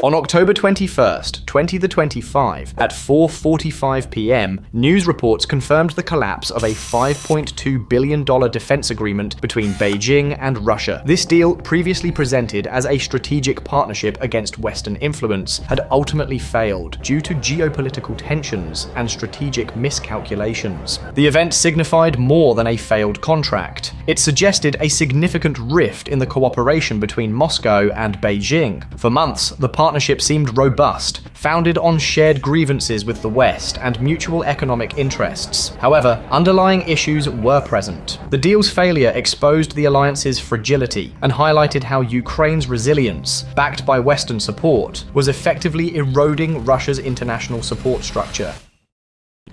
On October 21st, 2025, at 4:45 p.m., news reports confirmed the collapse of a $5.2 billion defense agreement between Beijing and Russia. This deal, previously presented as a strategic partnership against Western influence, had ultimately failed due to geopolitical tensions and strategic miscalculations. The event signified more than a failed contract. It suggested a significant rift in the cooperation between Moscow and Beijing. For months, the partnership seemed robust, founded on shared grievances with the West and mutual economic interests. However, underlying issues were present. The deal's failure exposed the alliance's fragility and highlighted how Ukraine's resilience, backed by Western support, was effectively eroding Russia's international support structure.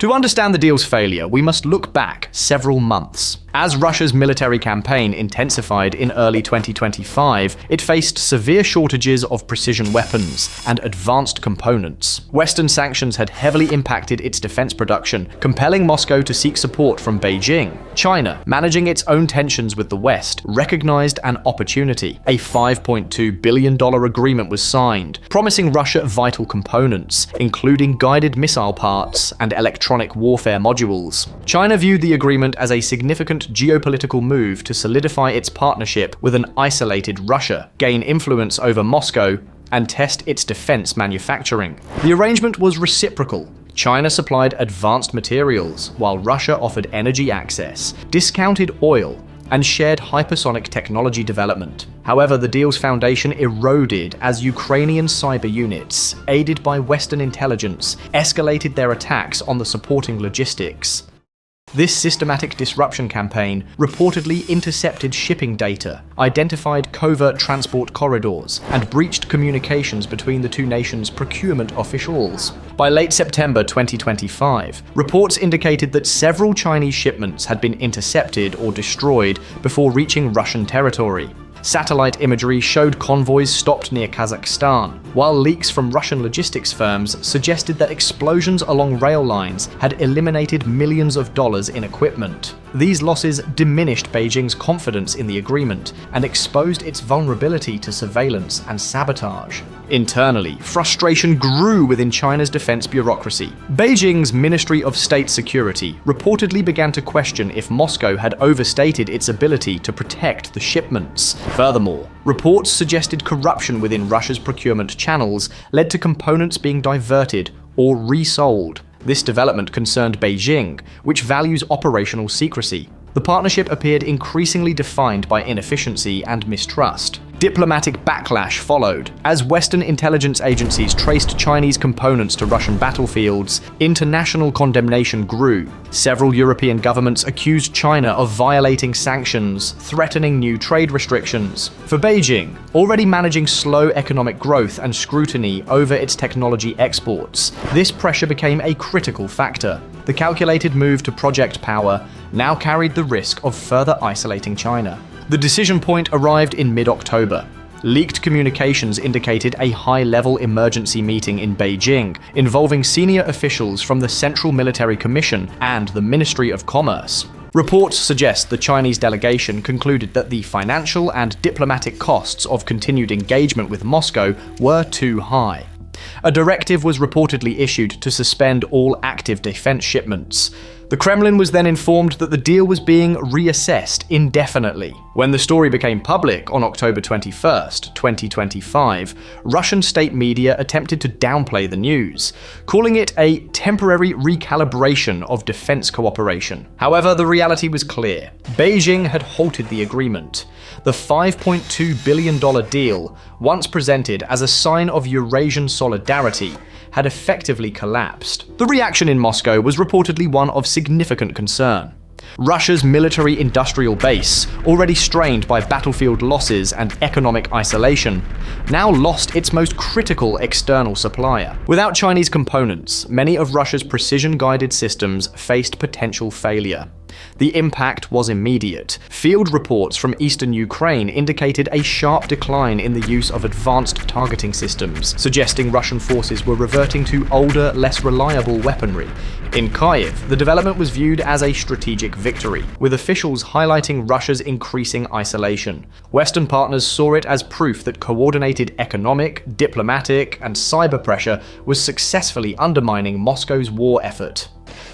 To understand the deal's failure, we must look back several months. As Russia's military campaign intensified in early 2025, it faced severe shortages of precision weapons and advanced components. Western sanctions had heavily impacted its defense production, compelling Moscow to seek support from Beijing. China, managing its own tensions with the West, recognized an opportunity. A $5.2 billion agreement was signed, promising Russia vital components, including guided missile parts and electronic warfare modules. China viewed the agreement as a significant geopolitical move to solidify its partnership with an isolated Russia, gain influence over Moscow, and test its defense manufacturing. The arrangement was reciprocal. China supplied advanced materials, while Russia offered energy access, discounted oil, and shared hypersonic technology development. However, the deal's foundation eroded as Ukrainian cyber units, aided by Western intelligence, escalated their attacks on the supporting logistics. This systematic disruption campaign reportedly intercepted shipping data, identified covert transport corridors, and breached communications between the two nations' procurement officials. By late September 2025, reports indicated that several Chinese shipments had been intercepted or destroyed before reaching Russian territory. Satellite imagery showed convoys stopped near Kazakhstan, while leaks from Russian logistics firms suggested that explosions along rail lines had eliminated millions of dollars in equipment. These losses diminished Beijing's confidence in the agreement and exposed its vulnerability to surveillance and sabotage. Internally, frustration grew within China's defense bureaucracy. Beijing's Ministry of State Security reportedly began to question if Moscow had overstated its ability to protect the shipments. Furthermore, reports suggested corruption within Russia's procurement channels led to components being diverted or resold. This development concerned Beijing, which values operational secrecy. The partnership appeared increasingly defined by inefficiency and mistrust. Diplomatic backlash followed. As Western intelligence agencies traced Chinese components to Russian battlefields, international condemnation grew. Several European governments accused China of violating sanctions, threatening new trade restrictions. For Beijing, already managing slow economic growth and scrutiny over its technology exports, this pressure became a critical factor. The calculated move to project power now carried the risk of further isolating China. The decision point arrived in mid-October. Leaked communications indicated a high-level emergency meeting in Beijing involving senior officials from the Central Military Commission and the Ministry of Commerce. Reports suggest the Chinese delegation concluded that the financial and diplomatic costs of continued engagement with Moscow were too high. A directive was reportedly issued to suspend all active defense shipments. The Kremlin was then informed that the deal was being reassessed indefinitely. When the story became public on October 21st, 2025, Russian state media attempted to downplay the news, calling it a temporary recalibration of defense cooperation. However, the reality was clear. Beijing had halted the agreement. The $5.2 billion deal, once presented as a sign of Eurasian solidarity, had effectively collapsed. The reaction in Moscow was reportedly one of significant concern. Russia's military-industrial base, already strained by battlefield losses and economic isolation, now lost its most critical external supplier. Without Chinese components, many of Russia's precision-guided systems faced potential failure. The impact was immediate. Field reports from eastern Ukraine indicated a sharp decline in the use of advanced targeting systems, suggesting Russian forces were reverting to older, less reliable weaponry. In Kyiv, the development was viewed as a strategic victory, with officials highlighting Russia's increasing isolation. Western partners saw it as proof that coordinated economic, diplomatic, and cyber pressure was successfully undermining Moscow's war effort.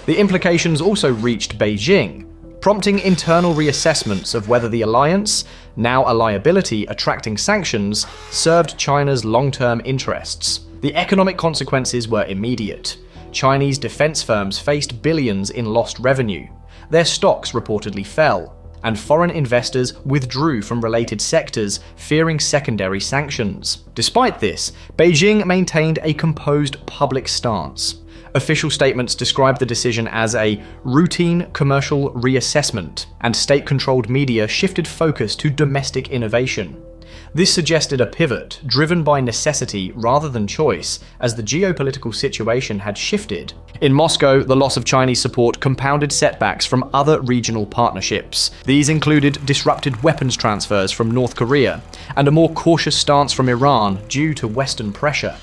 The implications also reached Beijing, prompting internal reassessments of whether the alliance, now a liability attracting sanctions, served China's long-term interests. The economic consequences were immediate. Chinese defense firms faced billions in lost revenue. Their stocks reportedly fell, and foreign investors withdrew from related sectors, fearing secondary sanctions. Despite this, Beijing maintained a composed public stance. Official statements described the decision as a routine commercial reassessment, and state-controlled media shifted focus to domestic innovation. This suggested a pivot driven by necessity rather than choice, as the geopolitical situation had shifted. In Moscow, the loss of Chinese support compounded setbacks from other regional partnerships. These included disrupted weapons transfers from North Korea and a more cautious stance from Iran due to Western pressure.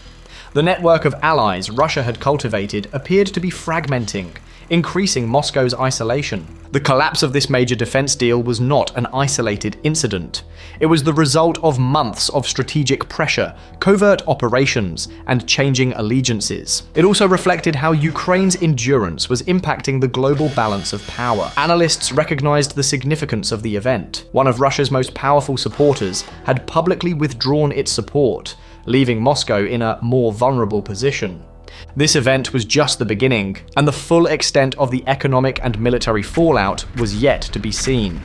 The network of allies Russia had cultivated appeared to be fragmenting, increasing Moscow's isolation. The collapse of this major defense deal was not an isolated incident. It was the result of months of strategic pressure, covert operations, and changing allegiances. It also reflected how Ukraine's endurance was impacting the global balance of power. Analysts recognized the significance of the event. One of Russia's most powerful supporters had publicly withdrawn its support, leaving Moscow in a more vulnerable position. This event was just the beginning, and the full extent of the economic and military fallout was yet to be seen.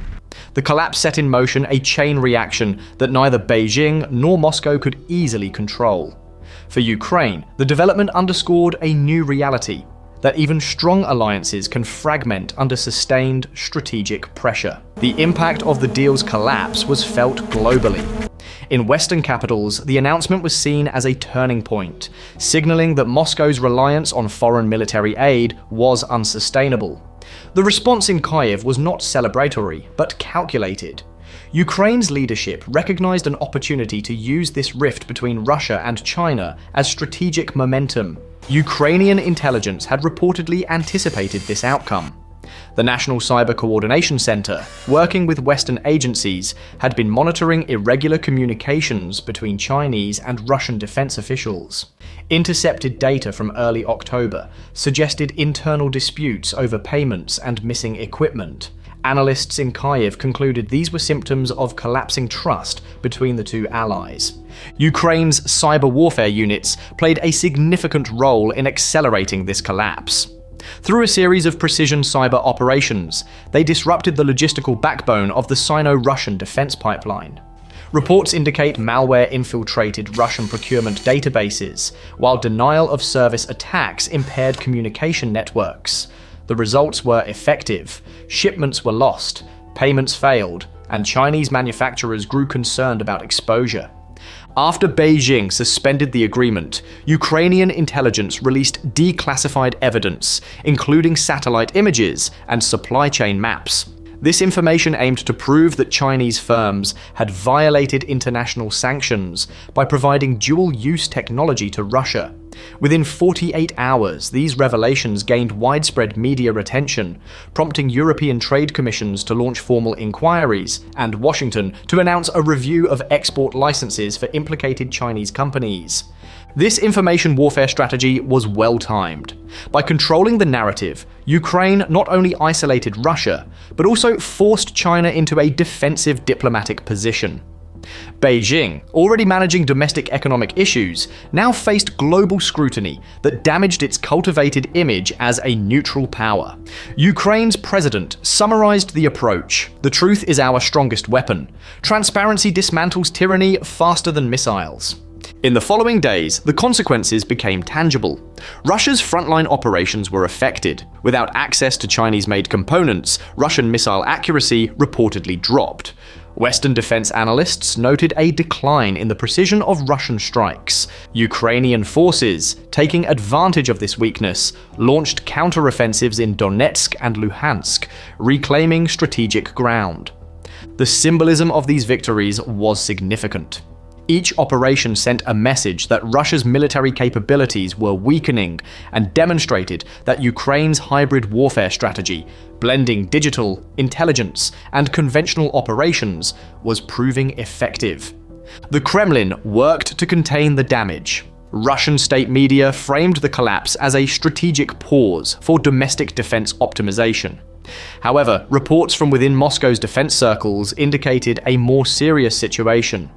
The collapse set in motion a chain reaction that neither Beijing nor Moscow could easily control. For Ukraine, the development underscored a new reality, that even strong alliances can fragment under sustained strategic pressure. The impact of the deal's collapse was felt globally. In Western capitals, the announcement was seen as a turning point, signaling that Moscow's reliance on foreign military aid was unsustainable. The response in Kyiv was not celebratory, but calculated. Ukraine's leadership recognized an opportunity to use this rift between Russia and China as strategic momentum. Ukrainian intelligence had reportedly anticipated this outcome. The National Cyber Coordination Center, working with Western agencies, had been monitoring irregular communications between Chinese and Russian defense officials. Intercepted data from early October suggested internal disputes over payments and missing equipment. Analysts in Kyiv concluded these were symptoms of collapsing trust between the two allies. Ukraine's cyber warfare units played a significant role in accelerating this collapse. Through a series of precision cyber operations, they disrupted the logistical backbone of the Sino-Russian defense pipeline. Reports indicate malware infiltrated Russian procurement databases, while denial-of-service attacks impaired communication networks. The results were effective. Shipments were lost, payments failed, and Chinese manufacturers grew concerned about exposure. After Beijing suspended the agreement, Ukrainian intelligence released declassified evidence, including satellite images and supply chain maps. This information aimed to prove that Chinese firms had violated international sanctions by providing dual-use technology to Russia. Within 48 hours, these revelations gained widespread media attention, prompting European trade commissions to launch formal inquiries, and Washington to announce a review of export licenses for implicated Chinese companies. This information warfare strategy was well-timed. By controlling the narrative, Ukraine not only isolated Russia, but also forced China into a defensive diplomatic position. Beijing, already managing domestic economic issues, now faced global scrutiny that damaged its cultivated image as a neutral power. Ukraine's president summarized the approach: "The truth is our strongest weapon. Transparency dismantles tyranny faster than missiles." In the following days, the consequences became tangible. Russia's frontline operations were affected. Without access to Chinese-made components, Russian missile accuracy reportedly dropped. Western defense analysts noted a decline in the precision of Russian strikes. Ukrainian forces, taking advantage of this weakness, launched counteroffensives in Donetsk and Luhansk, reclaiming strategic ground. The symbolism of these victories was significant. Each operation sent a message that Russia's military capabilities were weakening and demonstrated that Ukraine's hybrid warfare strategy, blending digital, intelligence, and conventional operations, was proving effective. The Kremlin worked to contain the damage. Russian state media framed the collapse as a strategic pause for domestic defense optimization. However, reports from within Moscow's defense circles indicated a more serious situation.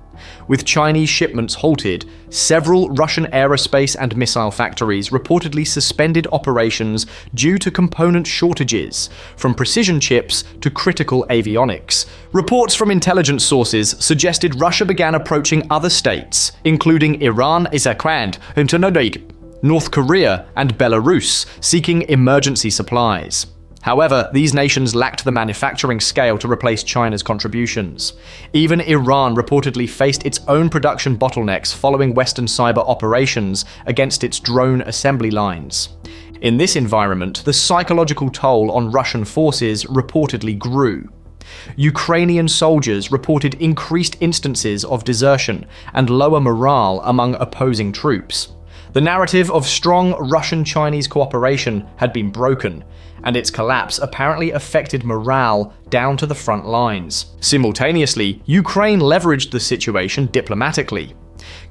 With Chinese shipments halted, several Russian aerospace and missile factories reportedly suspended operations due to component shortages, from precision chips to critical avionics. Reports from intelligence sources suggested Russia began approaching other states, including Iran, North Korea, and Belarus, seeking emergency supplies. However, these nations lacked the manufacturing scale to replace China's contributions. Even Iran reportedly faced its own production bottlenecks following Western cyber operations against its drone assembly lines. In this environment, the psychological toll on Russian forces reportedly grew. Ukrainian soldiers reported increased instances of desertion and lower morale among opposing troops. The narrative of strong Russian-Chinese cooperation had been broken, and its collapse apparently affected morale down to the front lines. Simultaneously, Ukraine leveraged the situation diplomatically.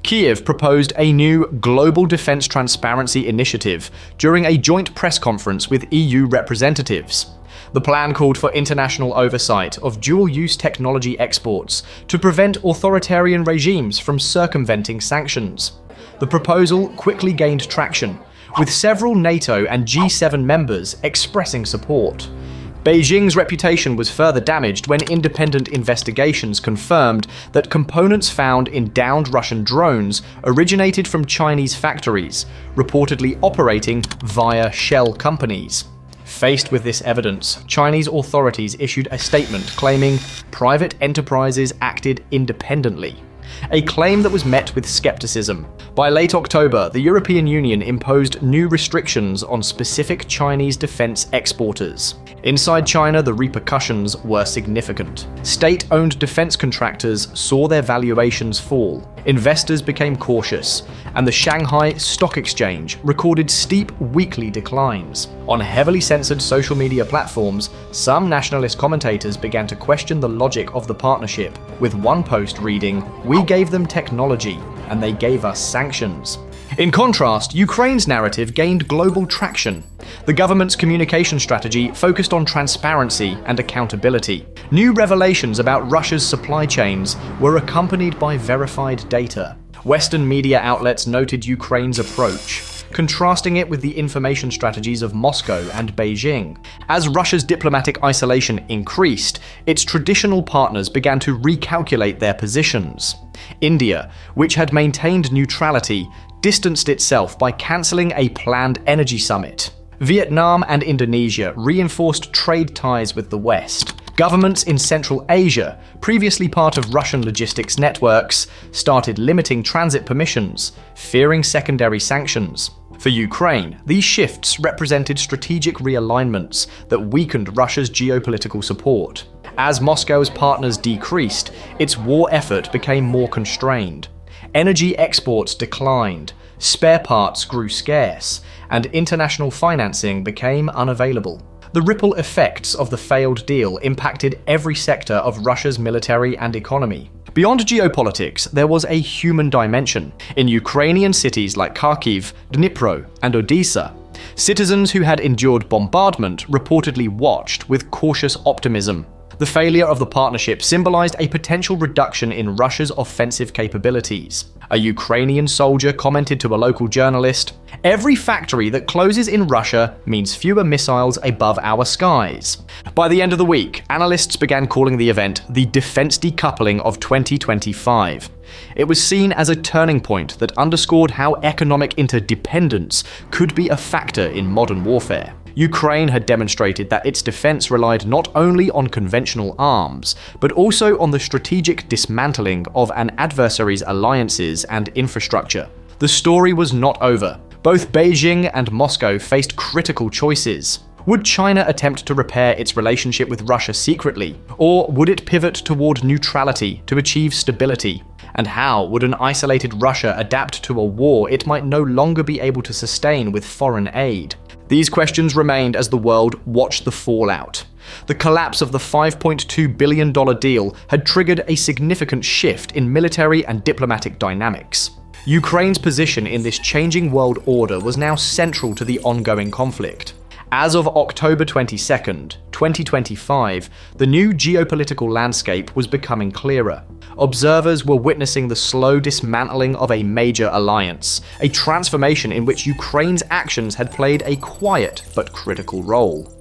Kyiv proposed a new Global Defense Transparency Initiative during a joint press conference with EU representatives. The plan called for international oversight of dual-use technology exports to prevent authoritarian regimes from circumventing sanctions. The proposal quickly gained traction, with several NATO and G7 members expressing support. Beijing's reputation was further damaged when independent investigations confirmed that components found in downed Russian drones originated from Chinese factories, reportedly operating via shell companies. Faced with this evidence, Chinese authorities issued a statement claiming private enterprises acted independently, a claim that was met with skepticism. By late October, the European Union imposed new restrictions on specific Chinese defense exporters. Inside China, the repercussions were significant. State-owned defense contractors saw their valuations fall, investors became cautious, and the Shanghai Stock Exchange recorded steep weekly declines. On heavily censored social media platforms, some nationalist commentators began to question the logic of the partnership, with one post reading, "We gave them technology, and they gave us sanctions." In contrast, Ukraine's narrative gained global traction. The government's communication strategy focused on transparency and accountability. New revelations about Russia's supply chains were accompanied by verified data. Western media outlets noted Ukraine's approach, contrasting it with the information strategies of Moscow and Beijing. As Russia's diplomatic isolation increased, its traditional partners began to recalculate their positions. India, which had maintained neutrality, distanced itself by cancelling a planned energy summit. Vietnam and Indonesia reinforced trade ties with the West. Governments in Central Asia, previously part of Russian logistics networks, started limiting transit permissions, fearing secondary sanctions. For Ukraine, these shifts represented strategic realignments that weakened Russia's geopolitical support. As Moscow's partners decreased, its war effort became more constrained. Energy exports declined, spare parts grew scarce, and international financing became unavailable. The ripple effects of the failed deal impacted every sector of Russia's military and economy. Beyond geopolitics, there was a human dimension. In Ukrainian cities like Kharkiv, Dnipro, and Odessa, citizens who had endured bombardment reportedly watched with cautious optimism. The failure of the partnership symbolized a potential reduction in Russia's offensive capabilities. A Ukrainian soldier commented to a local journalist, "Every factory that closes in Russia means fewer missiles above our skies." By the end of the week, analysts began calling the event the defense decoupling of 2025. It was seen as a turning point that underscored how economic interdependence could be a factor in modern warfare. Ukraine had demonstrated that its defense relied not only on conventional arms, but also on the strategic dismantling of an adversary's alliances and infrastructure. The story was not over. Both Beijing and Moscow faced critical choices. Would China attempt to repair its relationship with Russia secretly, or would it pivot toward neutrality to achieve stability? And how would an isolated Russia adapt to a war it might no longer be able to sustain with foreign aid? These questions remained as the world watched the fallout. The collapse of the $5.2 billion deal had triggered a significant shift in military and diplomatic dynamics. Ukraine's position in this changing world order was now central to the ongoing conflict. As of October 22nd, 2025, the new geopolitical landscape was becoming clearer. Observers were witnessing the slow dismantling of a major alliance, a transformation in which Ukraine's actions had played a quiet but critical role.